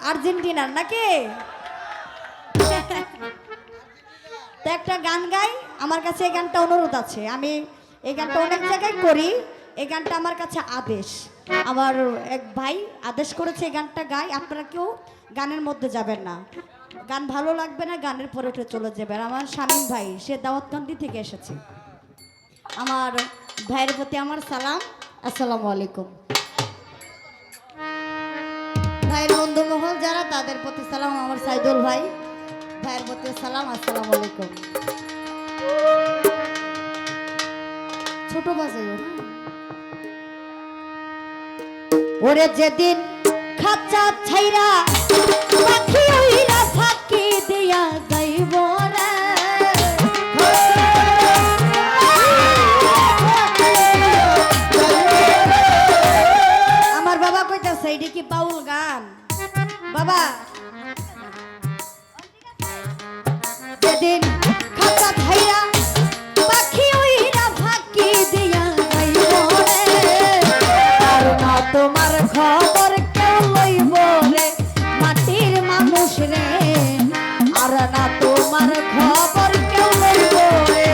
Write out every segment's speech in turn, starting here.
আর্জেন্টিনার নাকি? তো একটা গান গাই, আমার কাছে এই গানটা অনুরোধ আছে। আমি এই গানটা অনেক জায়গায় করি, এই গানটা আমার কাছে আদেশ। আমার এক ভাই আদেশ করেছে এই গানটা গাই, আপনারা কেউ গানের মধ্যে যাবেন না, গান ভালো লাগবে না, গানের পরে উঠে চলে যাবেন। আমার শামীম ভাই, সে দাওয়াতকান্দি থেকে এসেছে। আমার ভাইয়ের প্রতি আমার সালাম, আসসালামু আলাইকুম। ভাইয়ের বন্ধু মহল যারা, তাদের প্রতি সালাম। আমার সাইদুল ভাই, ভাইয়ের প্রতি সালাম, আসসালামু আলাইকুম। ছোট বাজে ওরে যেদিন খাঁচা ছাইরা পাখি হইরা ফাঁকি দিয়া যাইব রে, আমার বাবা কইতাছে এটা কি বাউল গান বাবা? যেদিন খাঁচা ছাইরা পাখি হইরা ফাঁকি দিয়া যাইব রে, আর না তোমার খবর কেউ লইব রে মাটির মানুষ রে, আর না তোমার খবর কেউ লইব রে।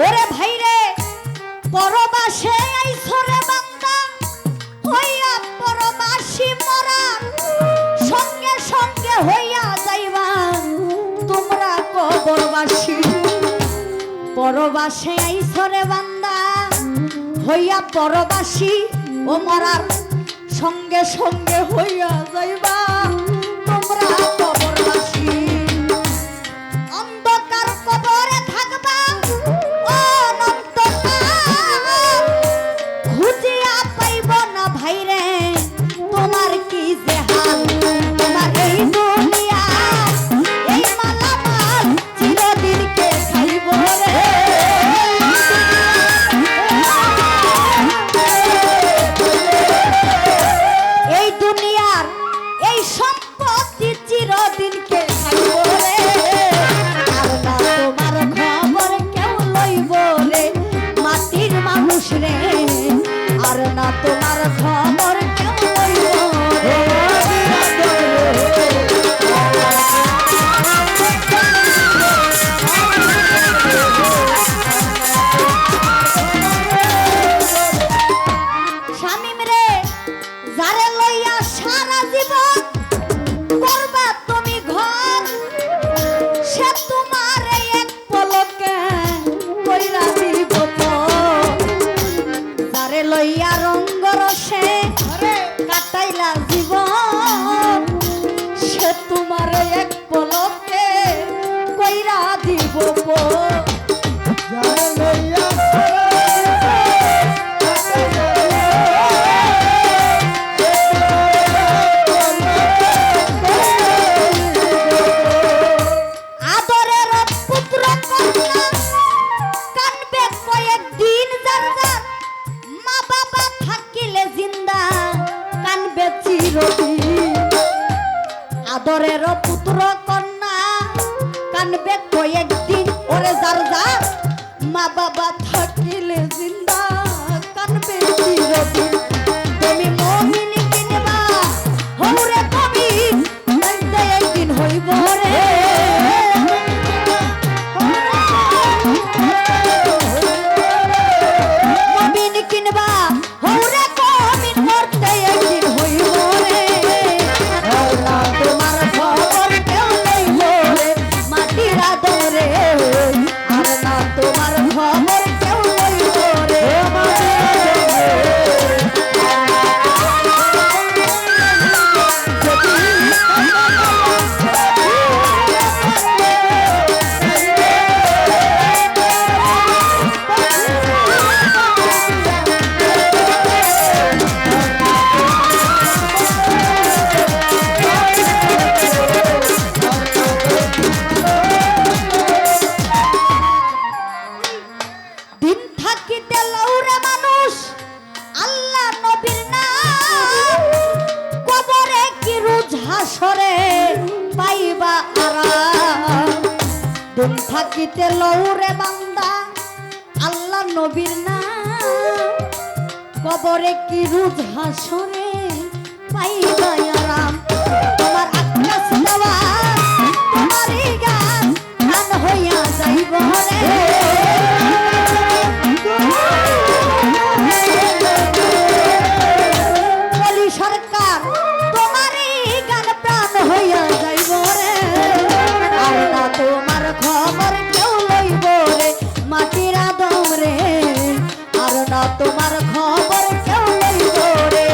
ওরে ভাই রে পরবাসে আইছরে বান্দা হইয়া পরবাসী মরা, সঙ্গে সঙ্গে হইয়া যাইবা তোমরা কবরবাসী। পরবাসে আইছরে বান্দা হইয়া পরবাসী ও মরার, সঙ্গে সঙ্গে হইয়া যাইবা তোমরা কবরবাসী। অন্ধকার কবরে থাকবা অনন্তকাল, খুঁজিয়া পাইব না ভাইরে তোমার কি যে হাল। তোমার এই দুনিয়া এই মালামাল চিরদিন কে খাইব রে, এই দুনিয়ার এই সম্পত্তি চিরদিন কে খাইব রে, আর না তোমার খবর কেউ লইব রে মাটির মানুষ রে, আর না তোমার খবর কেউ লইব রে। শামীম রে যারে লইয়া সারা জীবন করবা তুমি ঘর, সে তোমার এক পলকে কইরা দিব পর। যারে লইয়া রঙ্গ রসে কাটাইলা জীবন, সে তোমার এক পলকে কইরা দিব পর। যারে লইয়া আদরের পুত্র কন্যা কানবে কয়েকদিন যার যার, মা বাবা থাকিলে জিন্দা কানবে চিরদিন। আদরের পুত্র কন্যা কানবে কয়েকদিন, ওরে যার যার মা বাবা থাকিলে জিন্দা কানবে চিরদিন। তুমি মুমিন কিনবা হৌরে কবির, কানতে একদিন হইব রে। মুমিন কিনবা হৌরে কবির, করতে একদিন হইব রে, আর না তোমার খবর কেউ লইব রে মাটির আদরে, আর না তোমার খবর কেউ লইব রে। হাসরে পাইবা আরাম দুন থাকিতে লৌরে বান্দা আল্লাহ নবীর নাম কবরে কি রোজ হাসরে পাইবা আরাম তোমার আকাশ দেওয়া তোমারই গান গান হইয়া যাইব রে বলি সরকার তোমারই গান প্রাণ হইয়া যাইব রে আর না তোমার খবর কেউ লইব রে মাটির আদম রে আর না তোমার খবর কেউ লইব রে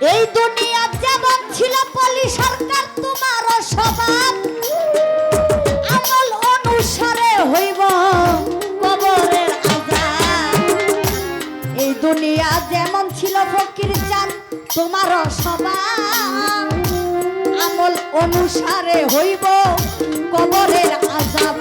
এই দুনিয়া যেমন ছিল পলি সরকার তোমার স্বভাব আমল অনুসারে হইব কবরের আযাব এই দুনিয়া যেমন ছিল ফকির জান তোমার স্বভাব আমল অনুসারে হইব কবরের আযাব